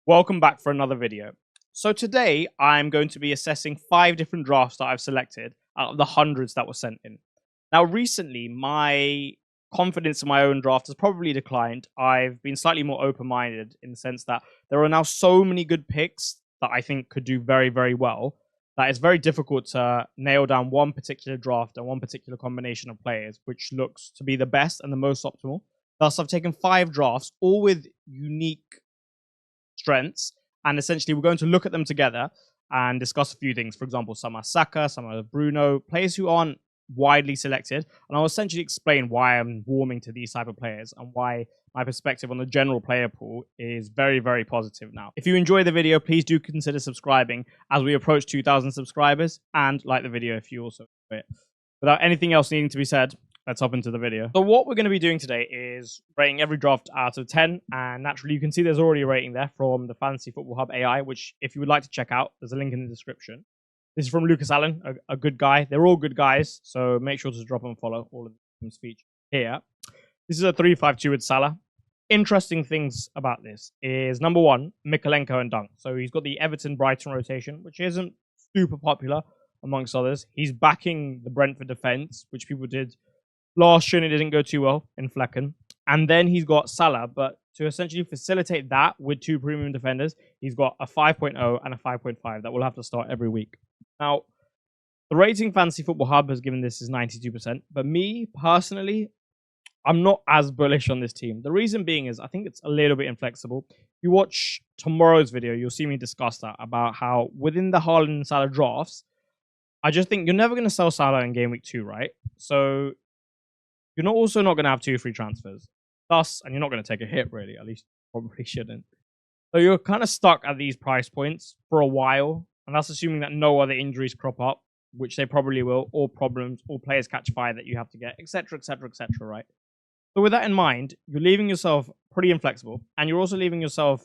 Welcome back for another video. So today I'm going to be assessing 5 different drafts that I've selected out of the hundreds that were sent in. Now recently my confidence in my own draft has probably declined. I've been slightly more open-minded in the sense that there are now so many good picks that I think could do very, very well that it's very difficult to nail down one particular draft and one particular combination of players which looks to be the best and the most optimal. Thus I've taken 5 drafts, all with unique strengths, and essentially we're going to look at them together and discuss a few things. For example, some are Saka, some are Bruno, players who aren't widely selected, and I'll essentially explain why I'm warming to these type of players and why my perspective on the general player pool is very, very positive now. If you enjoy the video, please do consider subscribing as we approach 2,000 subscribers, and like the video if you also enjoy it. Without anything else needing to be said, let's hop into the video. So what we're going to be doing today is rating every draft out of 10. And naturally, you can see there's already a rating there from the Fantasy Football Hub AI, which if you would like to check out, there's a link in the description. This is from Lucas Allen, a good guy. They're all good guys, so make sure to drop and follow all of them featured here. This is a 3-5-2 with Salah. Interesting things about this is, number one, Mykolenko and Dunk. So he's got the Everton-Brighton rotation, which isn't super popular amongst others. He's backing the Brentford defense, which people did last year, and it didn't go too well in Flecken. And then he's got Salah, but to essentially facilitate that with 2 premium defenders, he's got a 5.0 and a 5.5 that will have to start every week. Now, the rating Fantasy Football Hub has given this is 92%, but me, personally, I'm not as bullish on this team. The reason being is I think it's a little bit inflexible. If you watch tomorrow's video, you'll see me discuss that, about how within the Haaland and Salah drafts, I just think you're never going to sell Salah in game week 2, right? So you're also not going to have 2 free transfers. Thus, and you're not going to take a hit, really. At least you probably shouldn't. So you're kind of stuck at these price points for a while. And that's assuming that no other injuries crop up, which they probably will, or problems, or players catch fire that you have to get, etc., etc., etc., right? So with that in mind, you're leaving yourself pretty inflexible. And you're also leaving yourself,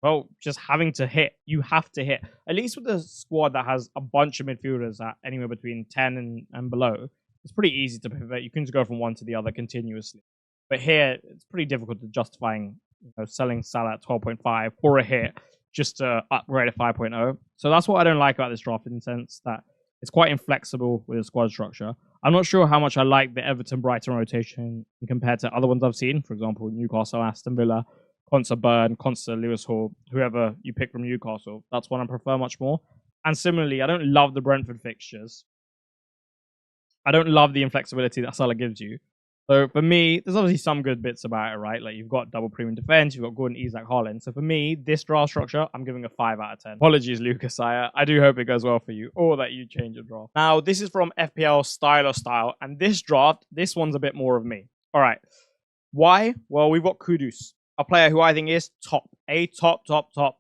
well, just having to hit. You have to hit. At least with a squad that has a bunch of midfielders at anywhere between 10 and below, it's pretty easy to pivot. You can just go from one to the other continuously. But here, it's pretty difficult to justifying selling Salah at 12.5 for a hit just to upgrade at 5.0. So that's what I don't like about this draft, in the sense that it's quite inflexible with the squad structure. I'm not sure how much I like the Everton-Brighton rotation compared to other ones I've seen. For example, Newcastle, Aston Villa, Consa Burn, Consa Lewis Hall, whoever you pick from Newcastle. That's one I prefer much more. And similarly, I don't love the Brentford fixtures. I don't love the inflexibility that Salah gives you. So for me, there's obviously some good bits about it, right? Like you've got double premium defense, you've got Gordon, Isak, Haaland. So for me, this draft structure, I'm giving a 5 out of 10. Apologies, Lucas. I do hope it goes well for you, or that you change your draft. Now, this is from FPL Style, and this draft, this one's a bit more of me. All right. Why? Well, we've got Kudus, a player who I think is top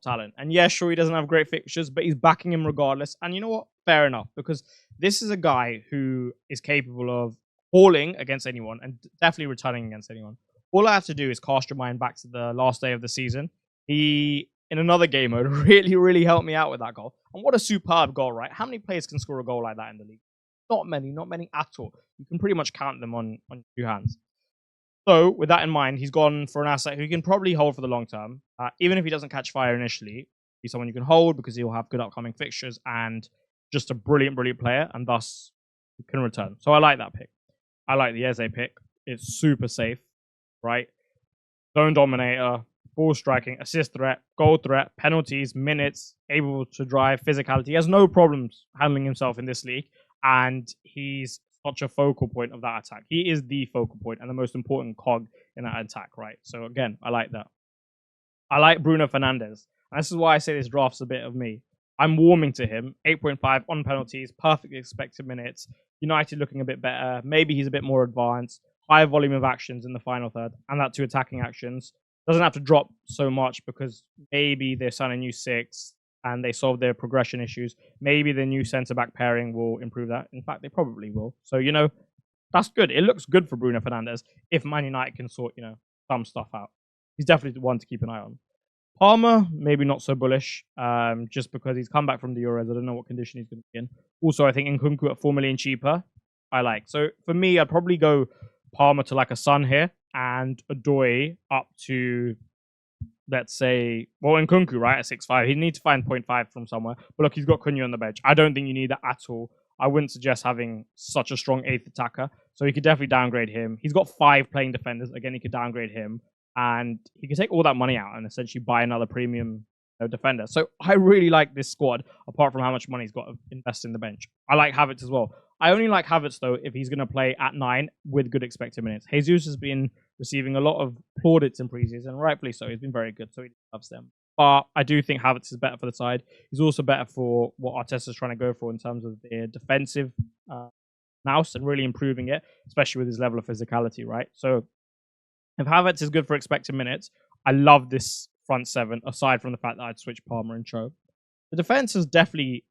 talent. And yeah, sure, he doesn't have great fixtures, but he's backing him regardless. And you know what? Fair enough, because this is a guy who is capable of hauling against anyone and definitely returning against anyone. All I have to do is cast your mind back to the last day of the season. He, in another game mode, really helped me out with that goal. And what a superb goal, right? How many players can score a goal like that in the league? Not many at all. You can pretty much count them on 2 hands. So, with that in mind, he's gone for an asset who you can probably hold for the long term. Even if he doesn't catch fire initially, he's someone you can hold because he'll have good upcoming fixtures and just a brilliant player, and thus he can return. So I like that pick. I like the Eze pick. It's super safe, right? Zone dominator, ball striking, assist threat, goal threat, penalties, minutes, able to drive, physicality. He has no problems handling himself in this league, and he's such a focal point of that attack. He is the focal point and the most important cog in that attack, right? So again, I like that. I like Bruno Fernandes. And this is why I say this draft's a bit of me. I'm warming to him. 8.5 on penalties, perfect expected minutes. United looking a bit better. Maybe he's a bit more advanced. Higher volume of actions in the final third. And that 2 attacking actions. Doesn't have to drop so much because maybe they're signing a new 6 and they solve their progression issues. Maybe the new centre-back pairing will improve that. In fact, they probably will. So, that's good. It looks good for Bruno Fernandes if Man United can sort, some stuff out. He's definitely the one to keep an eye on. Palmer, maybe not so bullish, just because he's come back from the Euros. I don't know what condition he's going to be in. Also, I think Nkunku at 4 million cheaper, I like. So for me, I'd probably go Palmer to like a Son here, and Odoi up to let's say, well, in Kunku, right, at 6'5", he'd need to find 0.5 from somewhere. But look, he's got Cunha on the bench. I don't think you need that at all. I wouldn't suggest having such a strong 8th attacker. So you could definitely downgrade him. He's got 5 playing defenders. Again, you could downgrade him. And he could take all that money out and essentially buy another premium defender. So I really like this squad, apart from how much money he's got to invest in the bench. I like Havertz as well. I only like Havertz, though, if he's going to play at 9 with good expected minutes. Jesus has been receiving a lot of plaudits in preseason, and rightfully so. He's been very good, so he loves them. But I do think Havertz is better for the side. He's also better for what Arteta's trying to go for in terms of their defensive nous and really improving it, especially with his level of physicality, right? So if Havertz is good for expected minutes, I love this front 7, aside from the fact that I'd switch Palmer and Cho. The defense is definitely...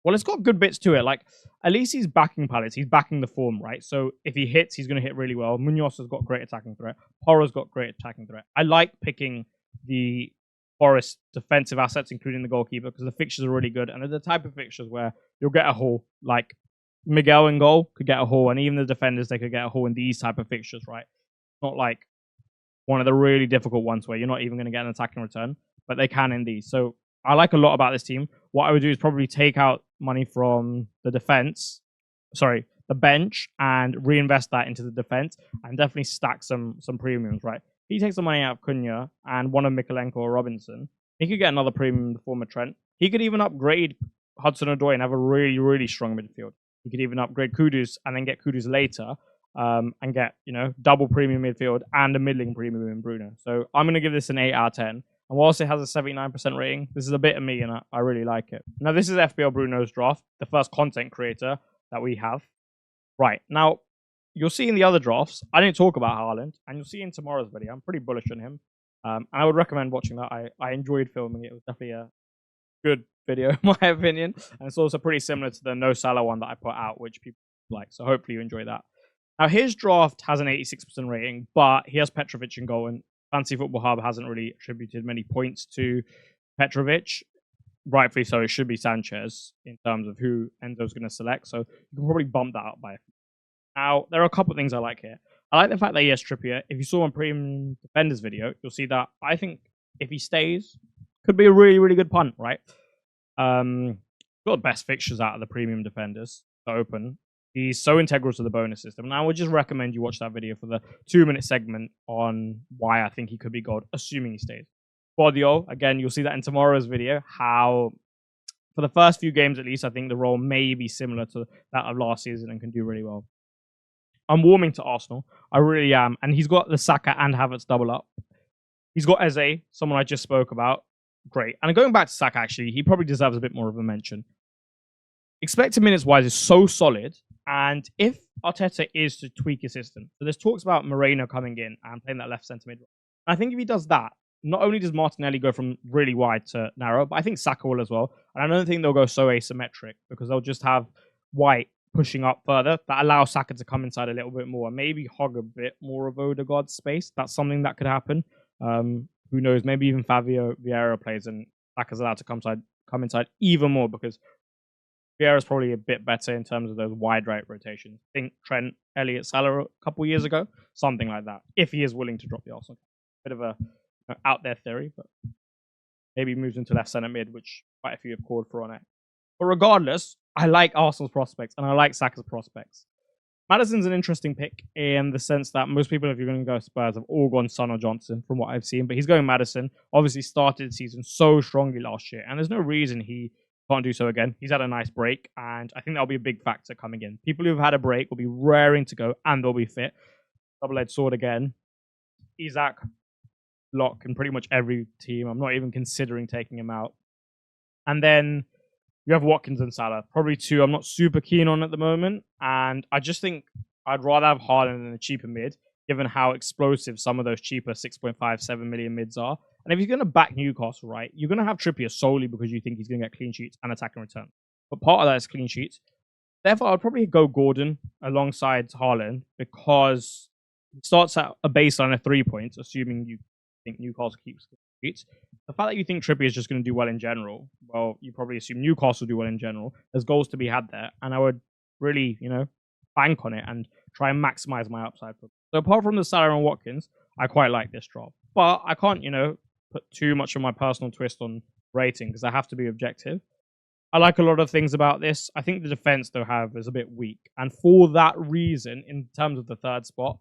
Well, it's got good bits to it. Like, at least he's backing pallets. He's backing the form, right? So if he hits, he's going to hit really well. Munoz has got great attacking threat. Porro's got great attacking threat. I like picking the Forest defensive assets, including the goalkeeper, because the fixtures are really good. And they're the type of fixtures where you'll get a haul. Like, Miguel in goal could get a haul. And even the defenders, they could get a haul in these type of fixtures, right? Not like one of the really difficult ones where you're not even going to get an attacking return. But they can in these. So I like a lot about this team. What I would do is probably take out money from the bench, and reinvest that into the defense, and definitely stack some premiums, right? He takes the money out of Cunha and one of Mikalenko or Robinson. He could get another premium in the form of Trent. He could even upgrade Hudson-Odoi and have a really, really strong midfield. He could even upgrade Kudus and then get Kudus later, and get, double premium midfield and a middling premium in Bruno. So I'm going to give this an 8 out of 10. And whilst it has a 79% rating, this is a bit of me, and I really like it. Now, this is FPL Bruno's draft, the first content creator that we have. Right. Now, you'll see in the other drafts, I didn't talk about Haaland, and you'll see in tomorrow's video, I'm pretty bullish on him. And I would recommend watching that. I enjoyed filming it. It was definitely a good video, in my opinion. And it's also pretty similar to the No Salah one that I put out, which people like. So hopefully you enjoy that. Now, his draft has an 86% rating, but he has Petrovic in goal, and Fantasy Football Hub hasn't really attributed many points to Petrovic. Rightfully so, it should be Sanchez in terms of who Enzo's going to select. So you can probably bump that up by a few. Now, there are a couple of things I like here. I like the fact that he has Trippier. If you saw my Premium Defenders video, you'll see that I think if he stays, could be a really, really good punt, right? Got the best fixtures out of the Premium Defenders to open. He's so integral to the bonus system. And I would just recommend you watch that video for the 2-minute segment on why I think he could be gold, assuming he stays. Guardiola, again, you'll see that in tomorrow's video, how for the first few games at least, I think the role may be similar to that of last season and can do really well. I'm warming to Arsenal. I really am. And he's got the Saka and Havertz double up. He's got Eze, someone I just spoke about. Great. And going back to Saka, actually, he probably deserves a bit more of a mention. Expected minutes-wise is so solid. And if Arteta is to tweak his system, so there's talks about Moreno coming in and playing that left centre mid. I think if he does that, not only does Martinelli go from really wide to narrow, but I think Saka will as well. And I don't think they'll go so asymmetric because they'll just have White pushing up further. That allows Saka to come inside a little bit more and maybe hog a bit more of Odegaard's space. That's something that could happen. Who knows? Maybe even Fabio Vieira plays and Saka's allowed to come inside even more because Vieira's probably a bit better in terms of those wide right rotations. I think Trent, Elliott, Salah a couple years ago, something like that. If he is willing to drop the Arsenal, bit of a out there theory, but maybe moves into left centre mid, which quite a few have called for on it. But regardless, I like Arsenal's prospects and I like Saka's prospects. Maddison's an interesting pick in the sense that most people, if you're going to go Spurs, have all gone Son or Johnson from what I've seen, but he's going Maddison. Obviously started the season so strongly last year, and there's no reason he can't do so again. He's had a nice break, and I think that'll be a big factor coming in. People who've had a break will be raring to go, and they'll be fit. Double-edged sword again. Isak, lock in pretty much every team. I'm not even considering taking him out. And then you have Watkins and Salah. Probably two I'm not super keen on at the moment. And I just think I'd rather have Haaland than a cheaper mid, given how explosive some of those cheaper 6.57 million mids are. And if you're going to back Newcastle, right, you're going to have Trippier solely because you think he's going to get clean sheets and attack and return. But part of that is clean sheets. Therefore, I'd probably go Gordon alongside Haaland because it starts at a baseline of 3 points, assuming you think Newcastle keeps clean sheets. The fact that you think Trippier is just going to do well in general, well, you probably assume Newcastle do well in general. There's goals to be had there. And I would really, bank on it and try and maximize my upside. So apart from the Salah and Watkins, I quite like this drop. But I can't, put too much of my personal twist on rating because I have to be objective. I like a lot of things about this. I think the defense they'll have is a bit weak. And for that reason, in terms of the third spot,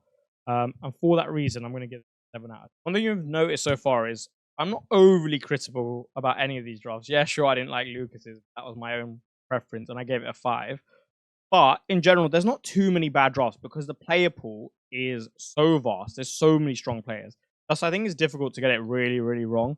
and for that reason, I'm going to give it 7 out of 10. One thing you've noticed so far is I'm not overly critical about any of these drafts. Yeah, sure, I didn't like Lucas's. That was my own preference, and I gave it a 5. But in general, there's not too many bad drafts because the player pool is so vast. There's so many strong players. Thus, I think it's difficult to get it really, really wrong.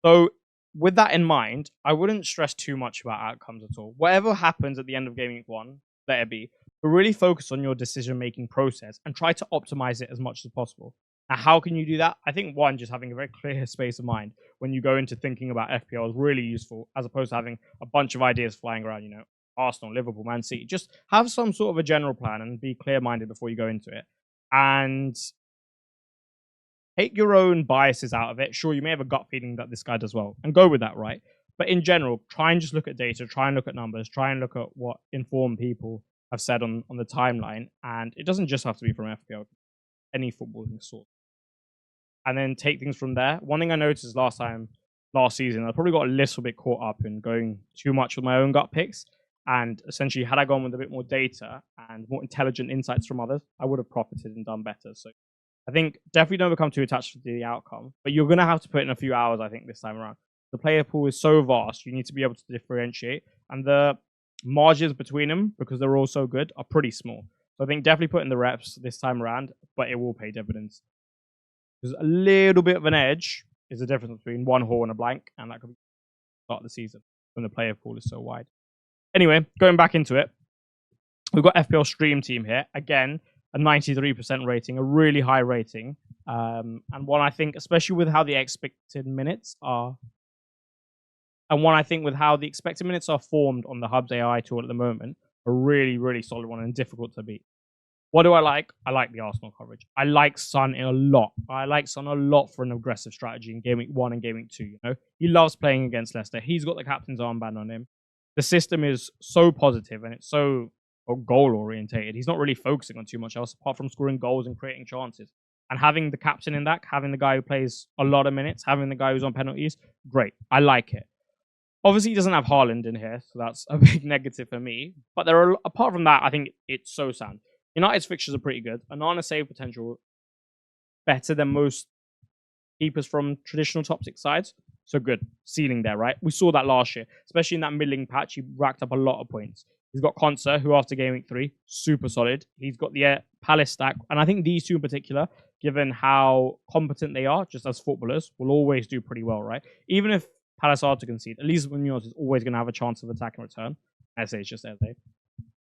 So, with that in mind, I wouldn't stress too much about outcomes at all. Whatever happens at the end of Game Week 1, let it be. But really focus on your decision-making process and try to optimize it as much as possible. Now, how can you do that? I think, one, just having a very clear space of mind when you go into thinking about FPL is really useful, as opposed to having a bunch of ideas flying around, Arsenal, Liverpool, Man City. Just have some sort of a general plan and be clear-minded before you go into it. And take your own biases out of it. Sure, you may have a gut feeling that this guy does well, and go with that, right? But in general, try and just look at data, try and look at numbers, try and look at what informed people have said on the timeline. And it doesn't just have to be from FPL, any footballing sort. And then take things from there. One thing I noticed last season, I probably got a little bit caught up in going too much with my own gut picks. And essentially, had I gone with a bit more data and more intelligent insights from others, I would have profited and done better. So I think definitely don't become too attached to the outcome. But you're going to have to put in a few hours, I think, this time around. The player pool is so vast, you need to be able to differentiate. And the margins between them, because they're all so good, are pretty small. So I think definitely put in the reps this time around, but it will pay dividends. There's a little bit of an edge is the difference between one haul and a blank, and that could be the start of the season when the player pool is so wide. Anyway, going back into it, we've got FPL Stream Team here. Again, a 93% rating, a really high rating. And one I think, especially with how the expected minutes are, formed on the Hub's AI tool at the moment, a really, really solid one and difficult to beat. What do I like? I like the Arsenal coverage. I like Son a lot. I like Son a lot for an aggressive strategy in Game Week 1 and Game Week 2. He loves playing against Leicester. He's got the captain's armband on him. The system is so positive and it's so goal orientated. He's not really focusing on too much else apart from scoring goals and creating chances. And having the captain in that, having the guy who plays a lot of minutes, having the guy who's on penalties, great. I like it. Obviously, he doesn't have Haaland in here, so that's a big negative for me. But apart from that, I think it's so sound. United's fixtures are pretty good. Onana save potential better than most keepers from traditional top 6 sides. So good. Ceiling there, right? We saw that last year, especially in that middling patch. He racked up a lot of points. He's got Konsa, who after Game Week 3, super solid. He's got the Palace stack. And I think these two in particular, given how competent they are, just as footballers, will always do pretty well, right? Even if Palace are to concede, at least Munoz is always going to have a chance of attack and return. Eze is just Eze.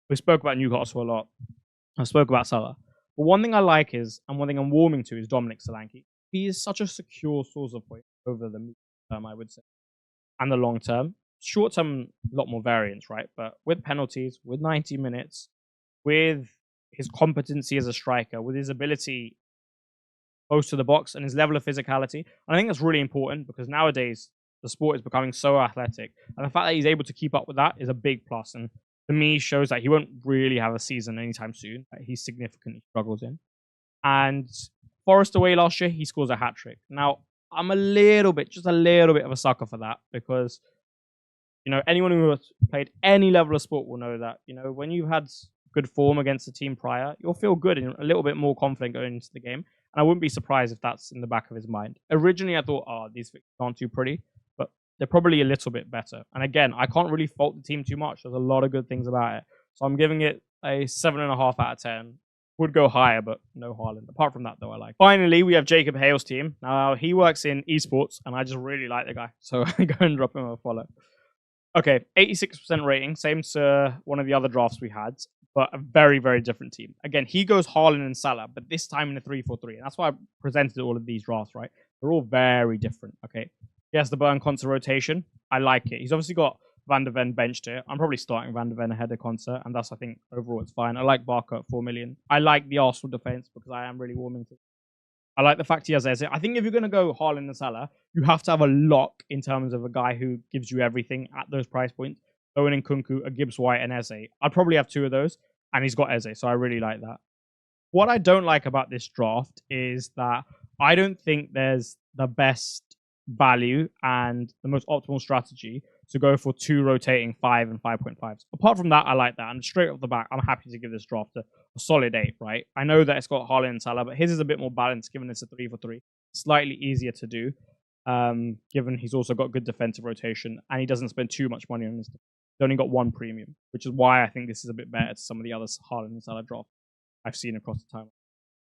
We spoke about Newcastle a lot. I spoke about Salah. But one thing I like is, and one thing I'm warming to, is Dominic Solanke. He is such a secure source of points over the medium term, I would say, and the long term. Short term, a lot more variance, right? But with penalties, with 90 minutes, with his competency as a striker, with his ability close to the box and his level of physicality, and I think that's really important because nowadays the sport is becoming so athletic, and the fact that he's able to keep up with that is a big plus. And to me, shows that he won't really have a season anytime soon that he significantly struggles in. And Forest away last year, he scores a hat-trick. Now, I'm just a little bit of a sucker for that because, anyone who has played any level of sport will know that, when you've had good form against a team prior, you'll feel good and a little bit more confident going into the game. And I wouldn't be surprised if that's in the back of his mind. Originally, I thought, these fixtures aren't too pretty, but they're probably a little bit better. And again, I can't really fault the team too much. There's a lot of good things about it. So I'm giving it a 7.5 out of 10. Would go higher, but no Haaland. Apart from that, though, I like. Finally, we have Jacob Hale's team. Now, he works in esports, and I just really like the guy. So I go and drop him a follow. Okay, 86% rating. Same to one of the other drafts we had, but a very, very different team. Again, he goes Haaland and Salah, but this time in a 3-4-3. And that's why I presented all of these drafts, right? They're all very different, okay? He has the Burn Konsa rotation. I like it. He's obviously got Van der Ven benched here. I'm probably starting Van der Ven ahead of Konsa, and thus I think overall it's fine. I like Barker at 4 million. I like the Arsenal defense because I am really warming to it. I like the fact he has Eze. I think if you're going to go Haaland and Salah, you have to have a lock in terms of a guy who gives you everything at those price points. Owen and Kunku, a Gibbs White, and Eze. I'd probably have 2 of those, and he's got Eze, so I really like that. What I don't like about this draft is that I don't think there's the best value and the most optimal strategy to go for 2 rotating 5 and 5.5s. Apart from that, I like that. And straight off the back, I'm happy to give this draft a solid 8, right? I know that it's got Haaland and Salah, but his is a bit more balanced given it's a 3 for 3. Slightly easier to do, given he's also got good defensive rotation and he doesn't spend too much money on this. He's only got 1 premium, which is why I think this is a bit better to some of the other Haaland and Salah drafts I've seen across the time.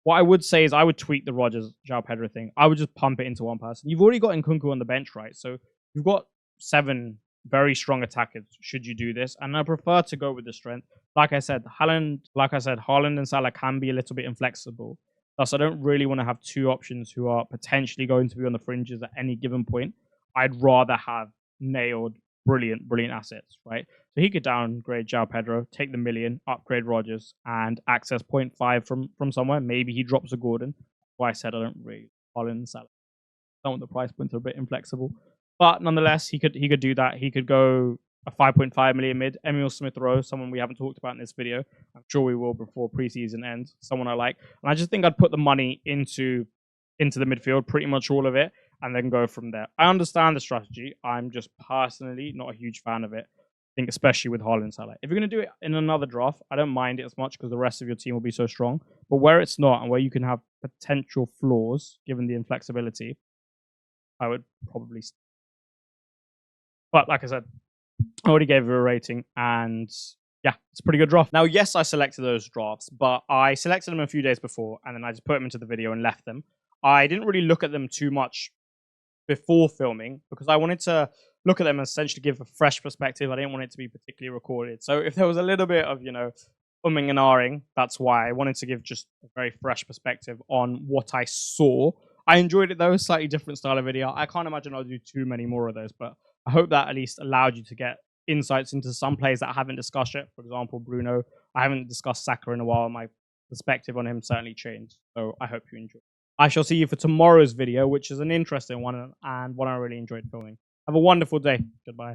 What I would say is I would tweak the Rodgers João Pedro thing. I would just pump it into one person. You've already got Nkunku on the bench, right? So you've got 7 very strong attackers should you do this. And I prefer to go with the strength. Like I said, Haaland and Salah can be a little bit inflexible. Thus, I don't really want to have 2 options who are potentially going to be on the fringes at any given point. I'd rather have nailed brilliant assets, right? So he could downgrade João Pedro, take the million, upgrade Rodgers, and access 0.5 from somewhere. Maybe he drops a Gordon. That's why I said I don't really Haaland and Salah. I don't want the price points are a bit inflexible. But nonetheless, he could do that. He could go a 5.5 million mid. Emil Smith-Rowe, someone we haven't talked about in this video. I'm sure we will before preseason ends. Someone I like. And I just think I'd put the money into the midfield, pretty much all of it, and then go from there. I understand the strategy. I'm just personally not a huge fan of it. I think especially with Haaland and Salah. If you're going to do it in another draft, I don't mind it as much because the rest of your team will be so strong. But where it's not and where you can have potential flaws, given the inflexibility, I would probably... But like I said, I already gave it a rating, and yeah, it's a pretty good draft. Now, yes, I selected those drafts, but I selected them a few days before, and then I just put them into the video and left them. I didn't really look at them too much before filming because I wanted to look at them and essentially give a fresh perspective. I didn't want it to be particularly recorded. So if there was a little bit of, umming and ahhing, that's why I wanted to give just a very fresh perspective on what I saw. I enjoyed it though, slightly different style of video. I can't imagine I'll do too many more of those, but I hope that at least allowed you to get insights into some players that I haven't discussed yet. For example, Bruno. I haven't discussed Saka in a while. My perspective on him certainly changed. So I hope you enjoyed. I shall see you for tomorrow's video, which is an interesting one and one I really enjoyed filming. Have a wonderful day. Goodbye.